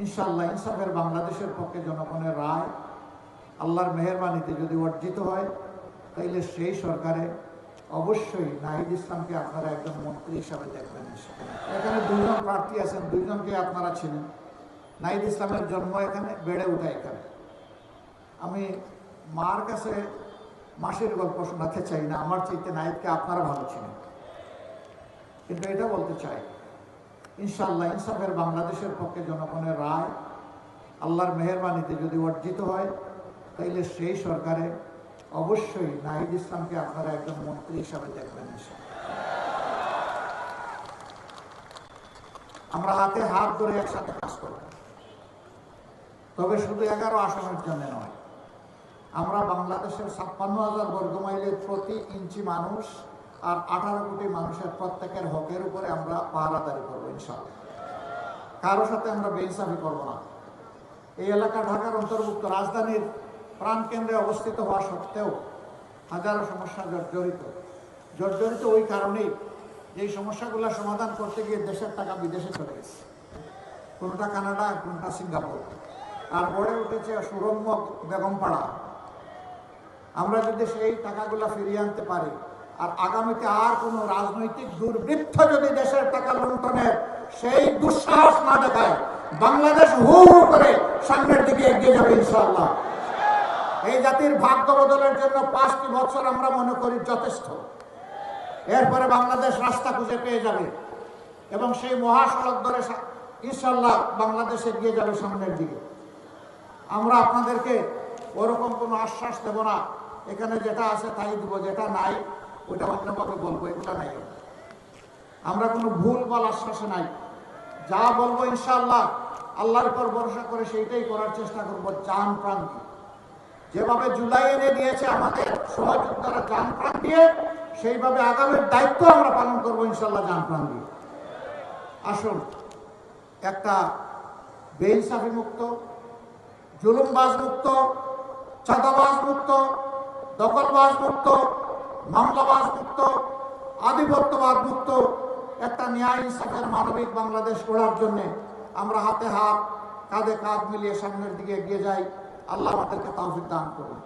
ইনশাআল্লাহ ইনসাফের বাংলাদেশের পক্ষে জনগণের রায় আল্লাহর মেহেরবানিতে যদি অর্জিত হয়, তাইলে সেই সরকারে অবশ্যই নাহিদ ইসলামকে আপনারা একজন মন্ত্রী হিসাবে দেখবেন। এখানে দুজন প্রার্থী আছেন, দুইজনকে আপনারা ছিলেন। নাহিদ ইসলামের জন্ম এখানে, বেড়ে ওঠা এখানে। আমি মার কাছে মাসির গল্প শোনাতে চাই না, আমার চাইতে নাহিদকে আপনারা ভালো ছিলেন। কিন্তু এটা বলতে চাই, ইনশাআল্লাহ ইনসাফের বাংলাদেশের পক্ষে জনগণের রায় আল্লাহর মেহেরবানিতে যদি অর্জিত হয়, তাইলে সেই সরকারে অবশ্যই নাহিদ ইসলামকে আপনারা একজন মন্ত্রী হিসাবে দেখবেন। আমরা হাতে হাত ধরে একসাথে কাজ করব, তবে শুধু 11 আসনের জন্য নয়। আমরা বাংলাদেশের 56,000 বর্গমাইলের প্রতি ইঞ্চি মানুষ আর 18 কোটি মানুষের প্রত্যেকের হকের উপরে আমরা পাহারাদারি করবো ইনশাআল্লাহ। কারোর সাথে আমরা বেইনসাফি করবো না। এই এলাকা ঢাকার অন্তর্ভুক্ত, রাজধানীর প্রাণকেন্দ্রে অবস্থিত হওয়া সত্ত্বেও হাজারো সমস্যা জর্জরিত ওই কারণেই যে সমস্যাগুলো সমাধান করতে গিয়ে দেশের টাকা বিদেশে চলে গেছে, কোনটা কানাডা, কোনটা সিঙ্গাপুর, আর গড়ে উঠেছে সুরম্য বেগমপাড়া। আমরা যদি সেই টাকাগুলো ফিরিয়ে আনতে পারি, আর আগামীতে আর কোনো রাজনৈতিক দুর্বৃত্ত যদি দেশের টাকা লুণ্ঠনের সেই দুঃসাহস না দেখায়, বাংলাদেশ হু হু করে সামনের দিকে এগিয়ে যাবে ইনশাআল্লাহ। এই জাতির ভাগ্য বদলের জন্য 5টি বছর আমরা মনে করি যথেষ্ট। এরপরে বাংলাদেশ রাস্তা খুঁজে পেয়ে যাবে এবং সেই মহাসড়ক ধরে ইনশাআল্লাহ বাংলাদেশ এগিয়ে যাবে সামনের দিকে। আমরা আপনাদেরকে ওরকম কোনো আশ্বাস দেব না, এখানে যেটা আছে তাই দিব, যেটা নাই ওটা অন্যভাবে বলবো, এগুলো নাই। আমরা কোনো ভুল বল আশ্বাসে নাই। যা বলবো ইনশাআল্লাহ আল্লাহর উপর ভরসা করে সেইটাই করার চেষ্টা করবো, জান প্রাণ দিয়ে। যেভাবে জুলাই এনে দিয়েছে আমাদের সহযোদ্ধারা জান প্রাণ দিয়ে, সেইভাবে আগামীর দায়িত্ব আমরা পালন করবো ইনশাআল্লাহ জান প্রাণ দিয়ে। আসুন, একটা বেইনসাফি মুক্ত, জুলুমবাজ মুক্ত, চাঁদাবাজ মুক্ত, দখলবাজ মুক্ত, মামলাবাজ মুক্ত, আধিপত্যবাদ মুক্ত একটা ন্যায় ইনসাফের মানবিক বাংলাদেশ গড়ার জন্যে আমরা হাতে হাত, কাঁধে কাঁধ মিলিয়ে সামনের দিকে এগিয়ে যাই। আল্লাহ আমাদেরকে তৌফিক দান করুন।